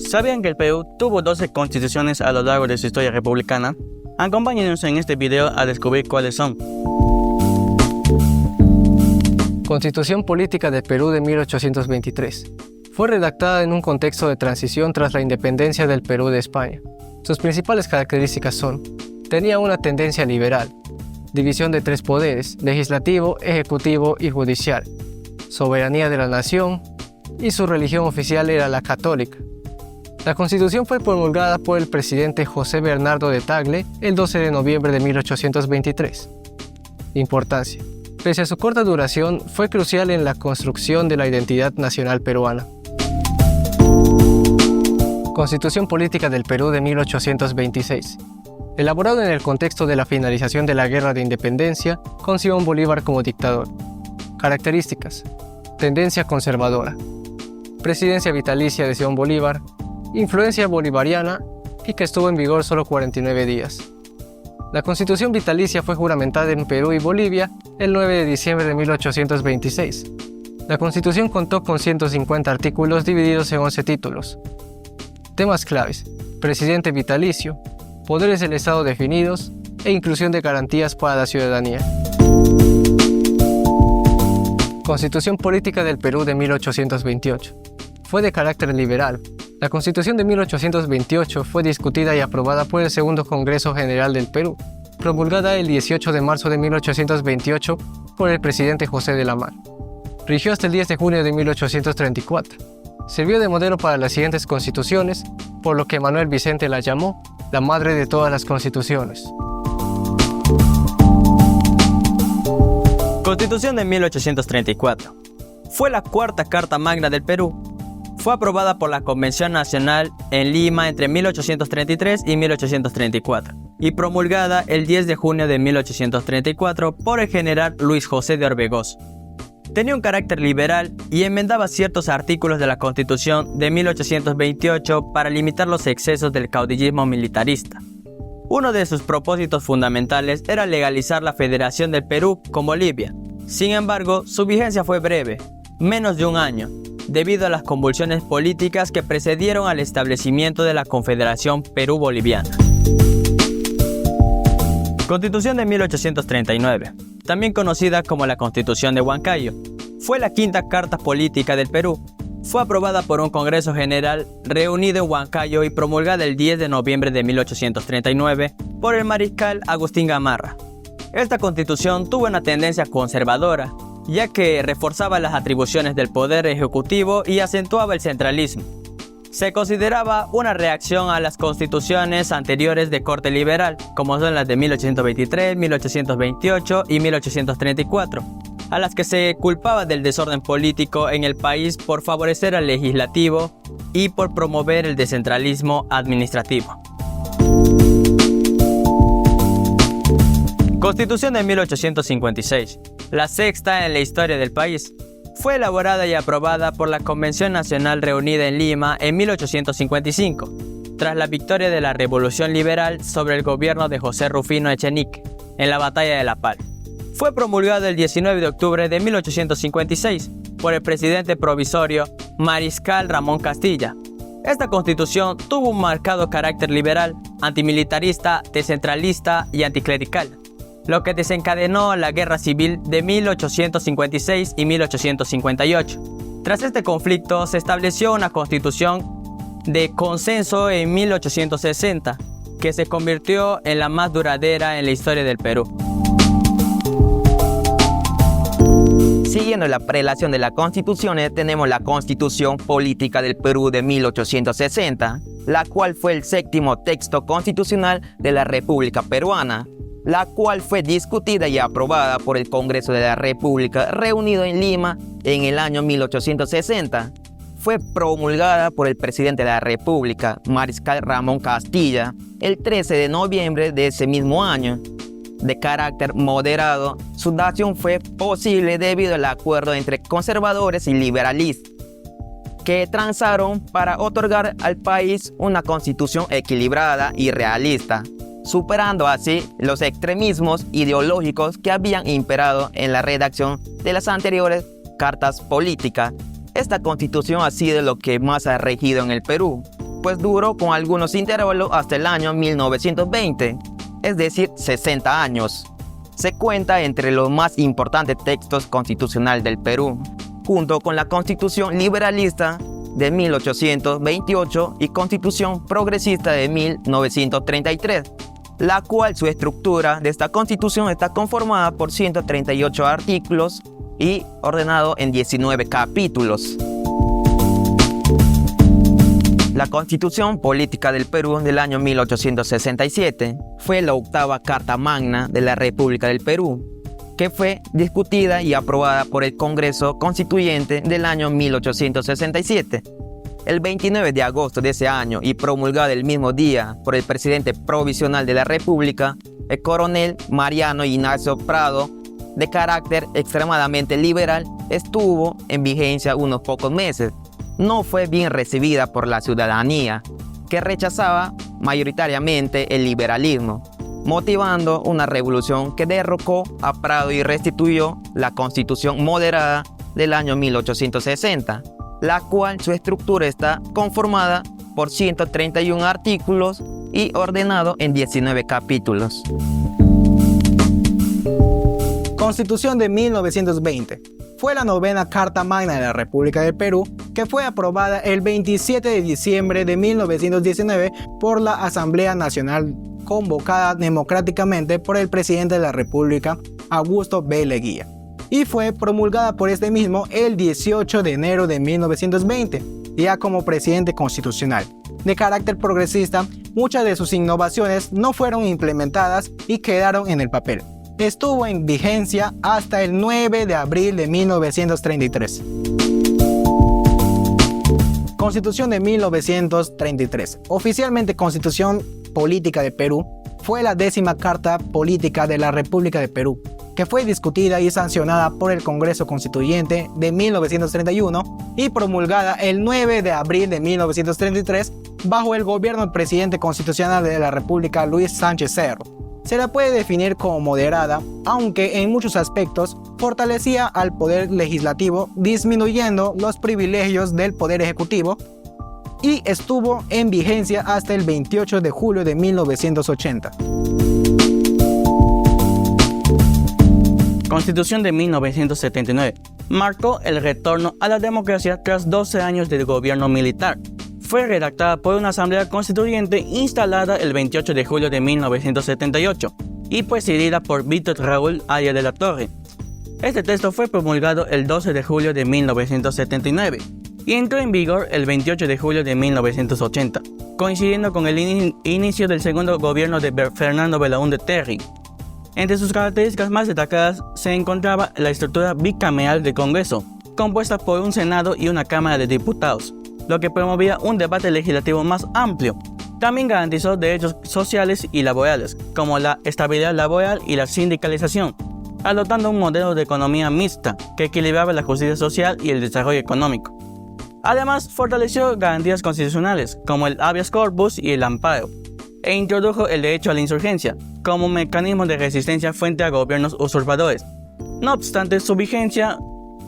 ¿Sabían que el Perú tuvo 12 constituciones a lo largo de su historia republicana? Acompáñenos en este video a descubrir cuáles son. Constitución Política del Perú de 1823. Fue redactada en un contexto de transición tras la independencia del Perú de España. Sus principales características son: tenía una tendencia liberal, división de 3 poderes, legislativo, ejecutivo y judicial, soberanía de la nación, y su religión oficial era la católica. La Constitución fue promulgada por el presidente José Bernardo de Tagle el 12 de noviembre de 1823. Importancia. Pese a su corta duración, fue crucial en la construcción de la identidad nacional peruana. Constitución Política del Perú de 1826. Elaborado en el contexto de la finalización de la Guerra de Independencia, con Simón Bolívar como dictador. Características. Tendencia conservadora. Presidencia vitalicia de Simón Bolívar. Influencia bolivariana y que estuvo en vigor solo 49 días. La Constitución vitalicia fue juramentada en Perú y Bolivia el 9 de diciembre de 1826. La Constitución contó con 150 artículos divididos en 11 títulos. Temas claves: presidente vitalicio, poderes del Estado definidos e inclusión de garantías para la ciudadanía. Constitución Política del Perú de 1828. Fue de carácter liberal. La Constitución de 1828 fue discutida y aprobada por el Segundo Congreso General del Perú, promulgada el 18 de marzo de 1828 por el presidente José de la Mar. Rigió hasta el 10 de junio de 1834. Sirvió de modelo para las siguientes constituciones, por lo que Manuel Vicente la llamó la madre de todas las constituciones. Constitución de 1834. Fue la cuarta Carta Magna del Perú. Fue aprobada por la Convención Nacional en Lima entre 1833 y 1834 y promulgada el 10 de junio de 1834 por el general Luis José de Orbegoso. Tenía un carácter liberal y enmendaba ciertos artículos de la Constitución de 1828 para limitar los excesos del caudillismo militarista. Uno de sus propósitos fundamentales era legalizar la federación del Perú con Bolivia. Sin embargo, su vigencia fue breve, menos de un año, debido a las convulsiones políticas que precedieron al establecimiento de la Confederación Perú-Boliviana. Constitución de 1839, también conocida como la Constitución de Huancayo, fue la quinta carta política del Perú. Fue aprobada por un Congreso General reunido en Huancayo y promulgada el 10 de noviembre de 1839 por el mariscal Agustín Gamarra. Esta constitución tuvo una tendencia conservadora, ya que reforzaba las atribuciones del poder ejecutivo y acentuaba el centralismo. Se consideraba una reacción a las constituciones anteriores de corte liberal, como son las de 1823, 1828 y 1834, a las que se culpaba del desorden político en el país por favorecer al legislativo y por promover el descentralismo administrativo. Constitución de 1856, la sexta en la historia del país. Fue elaborada y aprobada por la Convención Nacional reunida en Lima en 1855, tras la victoria de la Revolución Liberal sobre el gobierno de José Rufino Echenique en la Batalla de La Pal. Fue promulgada el 19 de octubre de 1856 por el presidente provisorio Mariscal Ramón Castilla. Esta constitución tuvo un marcado carácter liberal, antimilitarista, descentralista y anticlerical, lo que desencadenó la Guerra Civil de 1856 y 1858. Tras este conflicto se estableció una constitución de consenso en 1860, que se convirtió en la más duradera en la historia del Perú. Siguiendo la prelación de las constituciones, tenemos la Constitución Política del Perú de 1860, la cual fue el séptimo texto constitucional de la República Peruana, la cual fue discutida y aprobada por el Congreso de la República reunido en Lima en el año 1860. Fue promulgada por el presidente de la República, Mariscal Ramón Castilla, el 13 de noviembre de ese mismo año. De carácter moderado, su dación fue posible debido al acuerdo entre conservadores y liberalistas, que transaron para otorgar al país una constitución equilibrada y realista, superando así los extremismos ideológicos que habían imperado en la redacción de las anteriores cartas políticas. Esta constitución ha sido lo que más ha regido en el Perú, pues duró con algunos intervalos hasta el año 1920, es decir, 60 años. Se cuenta entre los más importantes textos constitucionales del Perú, junto con la Constitución Liberalista de 1828 y Constitución Progresista de 1933, la cual su estructura de esta Constitución está conformada por 138 artículos y ordenado en 19 capítulos. La Constitución Política del Perú del año 1867 fue la octava Carta Magna de la República del Perú, que fue discutida y aprobada por el Congreso Constituyente del año 1867. El 29 de agosto de ese año y promulgada el mismo día por el presidente provisional de la República, el coronel Mariano Ignacio Prado, de carácter extremadamente liberal, estuvo en vigencia unos pocos meses. No fue bien recibida por la ciudadanía, que rechazaba mayoritariamente el liberalismo, motivando una revolución que derrocó a Prado y restituyó la Constitución moderada del año 1860, la cual su estructura está conformada por 131 artículos y ordenado en 19 capítulos. Constitución de 1920 fue la novena Carta Magna de la República del Perú, que fue aprobada el 27 de diciembre de 1919 por la Asamblea Nacional, convocada democráticamente por el presidente de la República, Augusto B. Leguía, y fue promulgada por este mismo el 18 de enero de 1920, ya como presidente constitucional. De carácter progresista, muchas de sus innovaciones no fueron implementadas y quedaron en el papel. Estuvo en vigencia hasta el 9 de abril de 1933. Constitución de 1933. Oficialmente Constitución Política de Perú, fue la 10ª Carta Política de la República de Perú, que fue discutida y sancionada por el Congreso Constituyente de 1931 y promulgada el 9 de abril de 1933 bajo el gobierno del presidente constitucional de la República, Luis Sánchez Cerro. Se la puede definir como moderada, aunque en muchos aspectos fortalecía al poder legislativo, disminuyendo los privilegios del poder ejecutivo, y estuvo en vigencia hasta el 28 de julio de 1980. Constitución de 1979 marcó el retorno a la democracia tras 12 años de gobierno militar. Fue redactada por una asamblea constituyente instalada el 28 de julio de 1978 y presidida por Víctor Raúl Arias de la Torre. Este texto fue promulgado el 12 de julio de 1979 y entró en vigor el 28 de julio de 1980, coincidiendo con el inicio del segundo gobierno de Fernando Belaúnde Terry. Entre sus características más destacadas se encontraba la estructura bicameral del Congreso, compuesta por un Senado y una Cámara de Diputados, lo que promovía un debate legislativo más amplio. También garantizó derechos sociales y laborales, como la estabilidad laboral y la sindicalización, adoptando un modelo de economía mixta que equilibraba la justicia social y el desarrollo económico. Además, fortaleció garantías constitucionales, como el habeas corpus y el amparo, e introdujo el derecho a la insurgencia, como mecanismo de resistencia frente a gobiernos usurpadores. No obstante, su vigencia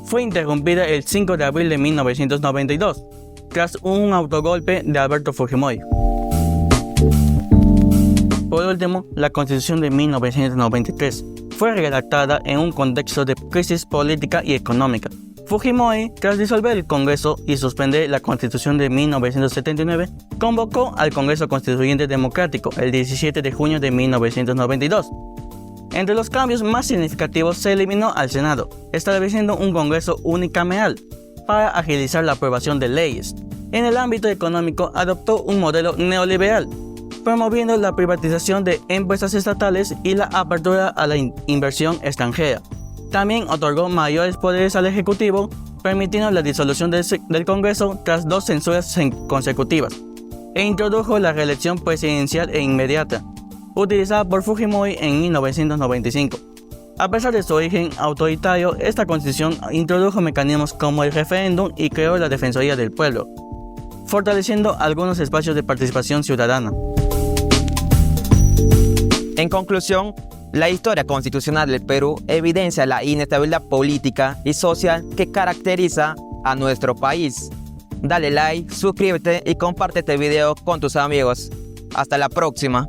fue interrumpida el 5 de abril de 1992, tras un autogolpe de Alberto Fujimori. Por último, la Constitución de 1993 fue redactada en un contexto de crisis política y económica. Fujimori, tras disolver el Congreso y suspender la Constitución de 1979, convocó al Congreso Constituyente Democrático el 17 de junio de 1992. Entre los cambios más significativos se eliminó al Senado, estableciendo un Congreso unicameral para agilizar la aprobación de leyes. En el ámbito económico adoptó un modelo neoliberal, promoviendo la privatización de empresas estatales y la apertura a la inversión extranjera. También otorgó mayores poderes al Ejecutivo, permitiendo la disolución del Congreso tras 2 censuras consecutivas, e introdujo la reelección presidencial e inmediata, utilizada por Fujimori en 1995. A pesar de su origen autoritario, esta constitución introdujo mecanismos como el referéndum y creó la Defensoría del Pueblo, fortaleciendo algunos espacios de participación ciudadana. En conclusión, la historia constitucional del Perú evidencia la inestabilidad política y social que caracteriza a nuestro país. Dale like, suscríbete y comparte este video con tus amigos. Hasta la próxima.